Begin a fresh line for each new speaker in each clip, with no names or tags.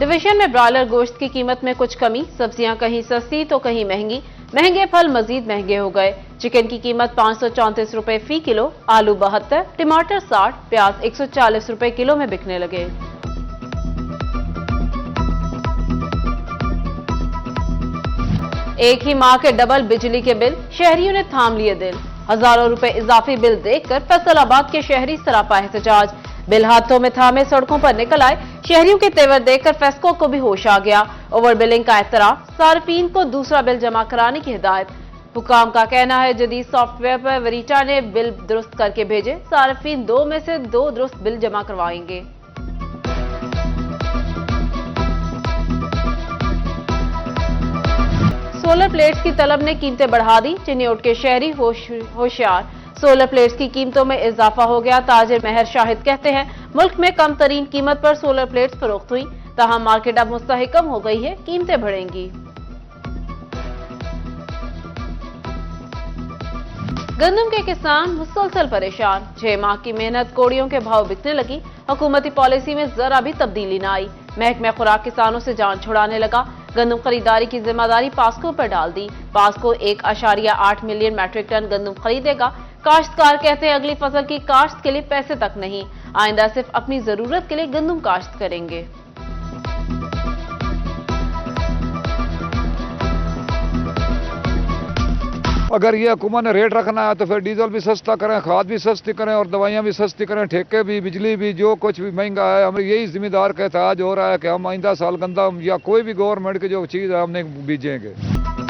Division में broiler गोश्त की कीमत में कुछ कमी, सब्जियां कहीं सस्ती तो कहीं महंगी, महंगे फल मजीद महंगे हो गए। चिकन की कीमत 534 रुपए फी किलो, आलू 72, टमाटर 60, प्याज 140 रुपए किलो में बिकने लगे। एक ही माह के डबल बिजली के बिल, शहरियों ने थाम लिए दिल। हजारों रुपए इजाफी बिल देखकर फैसलाबाद के शहरी सरापा एहतजाज। बिल हाथों में थामे सड़कों पर निकल आए। शहरियों के तेवर देखकर फेस्को को भी होश आ गया। ओवर बिलिंग का एतराफ, सार्फिन को दूसरा बिल जमा कराने की हिदायत। हुकाम का कहना है जदीद सॉफ्टवेयर पर वरीटा ने बिल दुरुस्त करके भेजे, सार्फिन 2 में से 2 दुरुस्त बिल जमा करवाएंगे। सोलर प्लेट्स की तलब ने कीमतें बढ़ा दी, चिन्योट के शहरी होशियार। सोलर प्लेट्स की कीमतों में इजाफा हो गया। ताजिर महर शाहिद कहते हैं मुल्क में कम तरीन कीमत पर सोलर प्लेट्स फरोख्त हुई, ताहम मार्केट अब मुस्तहकम हो गई है, कीमतें बढ़ेंगी। गंदम के किसान मुसलसल परेशान, 6 माह की मेहनत कोड़ियों के भाव बिकने लगी। हुकूमती पॉलिसी में जरा भी तब्दीली न आई। महकमा खुराक किसानों से जान छुड़ाने लगा। गंदम खरीदारी की जिम्मेदारी पास्को पर डाल दी। पास्को 1.8 मिलियन मैट्रिक टन गंदम खरीदेगा। काश्तकार कहते हैं अगली फसल की काश्त के लिए पैसे तक नहीं, आइंदा सिर्फ अपनी जरूरत के लिए गंदम काश्त करेंगे।
अगर ये हुकूमत ने रेट रखना है तो फिर डीजल भी सस्ता करें, खाद भी सस्ती करें और दवाइयाँ भी सस्ती करें, ठेके भी, बिजली भी, जो कुछ भी महंगा है। हमें यही जिम्मेदार का एहतजाज हो रहा है कि हम आइंदा साल गंदम या कोई भी गवर्नमेंट की जो चीज़ है हमने बीजेंगे।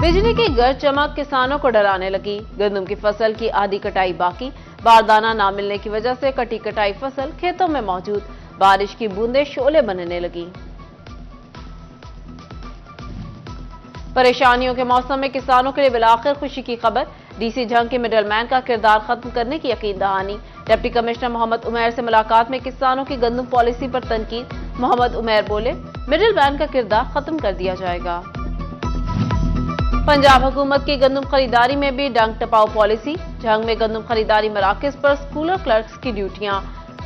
बिजली की गर्ज चमक किसानों को डराने लगी। गंदम की फसल की आधी कटाई बाकी, बारदाना ना मिलने की वजह से कटी कटाई फसल खेतों में मौजूद। बारिश की बूंदें शोले बनने लगी। परेशानियों के मौसम में किसानों के लिए बिलाखिर खुशी की खबर। डीसी झंग के मिडलमैन का किरदार खत्म करने की यकीन दहानी। डिप्टी कमिश्नर मोहम्मद उमैर से मुलाकात में किसानों की गंदम पॉलिसी पर तनकीद। मोहम्मद उमैर बोले मिडलमैन का किरदार खत्म कर दिया जाएगा। पंजाब हुकूमत की गंदम खरीदारी में भी डंग टपाओ पॉलिसी। झंग में गंदम खरीदारी मराकज पर स्कूलर क्लर्क्स की ड्यूटियां।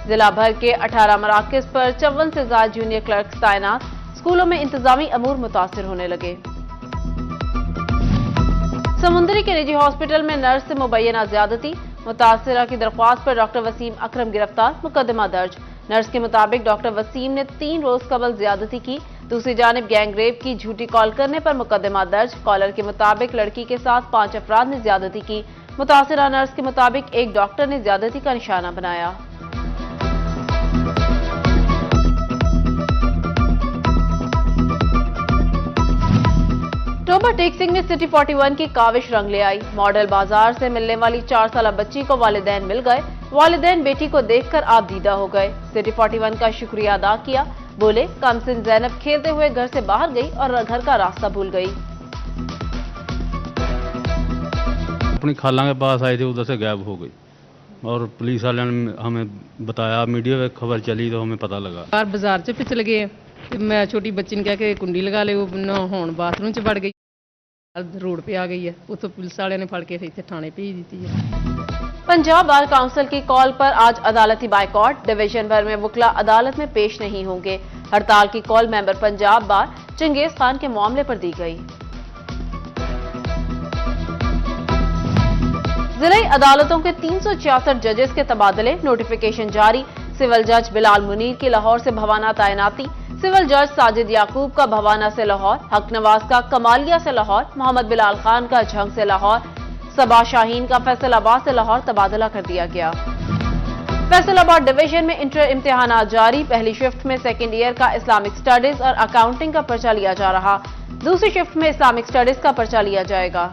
जिला भर के 18 मराकज पर 54 से ज्यादा जूनियर क्लर्क्स तैनात। स्कूलों में इंतजामी अमूर मुतासिर होने लगे। समुंदरी के निजी हॉस्पिटल में नर्स से मुबैना ज्यादती, मुतासिरा की दरख्वास्त पर डॉक्टर वसीम अकरम गिरफ्तार, मुकदमा दर्ज। नर्स के मुताबिक डॉक्टर वसीम ने 3 रोज कबल ज्यादती की। दूसरी जानिब गैंगरेप की झूठी कॉल करने पर मुकदमा दर्ज। कॉलर के मुताबिक लड़की के साथ 5 अफराद ने ज्यादती की। मुतासिरा नर्स के मुताबिक एक डॉक्टर ने ज्यादती का निशाना बनाया। टोबा टेक्सिंग में सिटी 41 की काविश रंग ले आई। मॉडल बाजार से मिलने वाली 4 साल बच्ची को वालिदैन मिल गए। वालिदैन बेटी को देखकर आप दीदा हो गए। सिटी 41 का शुक्रिया अदा किया। बोले कमसिन जैनब खेलते हुए घर से बाहर गई और घर का रास्ता भूल गई।
अपनी खाला के पास आई थी, उधर से गायब हो गई और पुलिस वाले ने हमें बताया, मीडिया में खबर चली तो हमें पता लगा।
बाजार से पिछले गए, मैं छोटी बच्ची ने कहा कि कुंडी लगा ले, वो नहाउण बाथरूम च वड़ गई, रोड पे आ गई है। उतो पुलिस वाले ने फड़ के इतने थाने भेज दी है।
पंजाब बार काउंसिल की कॉल पर आज अदालती बाइकॉट। डिवीजन भर में वकला अदालत में पेश नहीं होंगे। हड़ताल की कॉल मेंबर पंजाब बार चंगेज खान के मामले पर दी गई। जिला अदालतों के 366 जजेस के तबादले, नोटिफिकेशन जारी। सिविल जज बिलाल मुनीर की लाहौर से भवाना तैनाती। सिविल जज साजिद याकूब का भवाना से लाहौर, हक नवाज का कमालिया से लाहौर, मोहम्मद बिलाल खान का झंग से लाहौर, सबा शाहीन का फैसलाबाद से लाहौर तबादला कर दिया गया। फैसलाबाद डिवीजन में इंटर इम्तिहानात जारी। पहली शिफ्ट में सेकेंड ईयर का इस्लामिक स्टडीज और अकाउंटिंग का पर्चा लिया जा रहा। दूसरी शिफ्ट में इस्लामिक स्टडीज का पर्चा लिया जाएगा।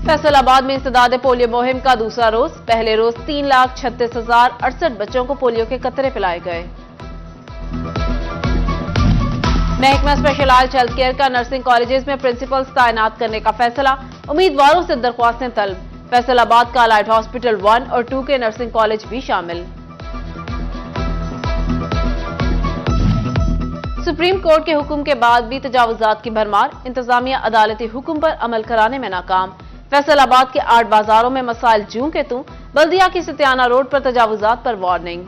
फैसलाबाद में इंसदाद पोलियो मुहिम का दूसरा रोज। पहले रोज 3,36,068 बच्चों को पोलियो के कतरे पिलाए गए। महकमा स्पेशलाइज्ड हेल्थ केयर का नर्सिंग कॉलेजेस में प्रिंसिपल्स तैनात करने का फैसला। उम्मीदवारों से दरख्वास्तें तलब। फैसलाबाद का अलाइड हॉस्पिटल 1 और 2 के नर्सिंग कॉलेज भी शामिल। सुप्रीम कोर्ट के हुक्म के बाद भी तजावुजात की भरमार। इंतजामिया अदालती हुक्म पर अमल कराने में नाकाम। फैसलाबाद के 8 बाजारों में मसाइल जूं के तूं। बल्दिया की सतियाना रोड पर तजावुजात पर वार्निंग।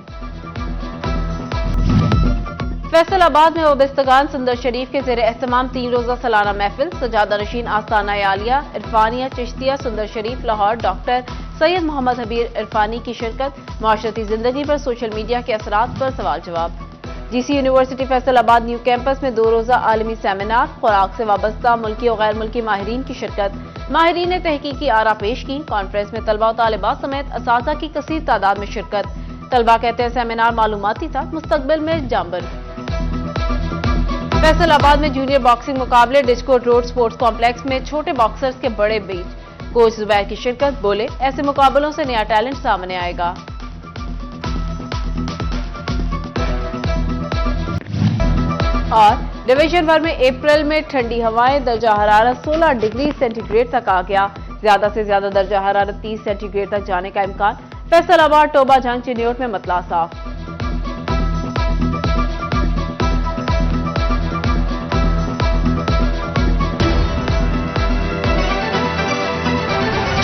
फैसलाबाद में वबिस्तगान सुंदर शरीफ के ज़ेरे एहतमाम 3 रोज़ा सालाना महफिल, सजादा नशीन आस्ताना आलिया इरफानिया चिश्तिया सुंदर शरीफ लाहौर डॉक्टर सैयद मोहम्मद हबीर इरफानी की शिरकत, माशरती जिंदगी पर सोशल मीडिया के असरात पर सवाल जवाब। GC university Faisalabad new campus में 2 रोज़ा आलमी सेमिनार, खुराक से वाबस्ता मुल्की और गैर मुल्की माहिरीन की शिरकत, माहिरीन ने तहकीकी आरा पेश की। कॉन्फ्रेंस में तलबा और तालिबात समेत असातिज़ा की कसीर तादाद में शिरकत। तलबा कहते हैं सेमिनार मालूमाती था, मुस्तकबिल में जामबंद। फैसलाबाद में जूनियर बॉक्सिंग मुकाबले, डिस्कोट रोड स्पोर्ट्स कॉम्प्लेक्स में छोटे बॉक्सर्स के बड़े बीच, कोच जुबैर की शिरकत, बोले ऐसे मुकाबलों से नया टैलेंट सामने आएगा। और डिवीजन 1 में अप्रैल में ठंडी हवाएं, दर्जा हरारत 16 डिग्री सेंटीग्रेड तक आ गया। ज्यादा से ज्यादा दर्जा हरारत 30 सेंटीग्रेड तक जाने का इम्कान। फैसलाबाद टोबा जंग चिन्योट में मतला साफ।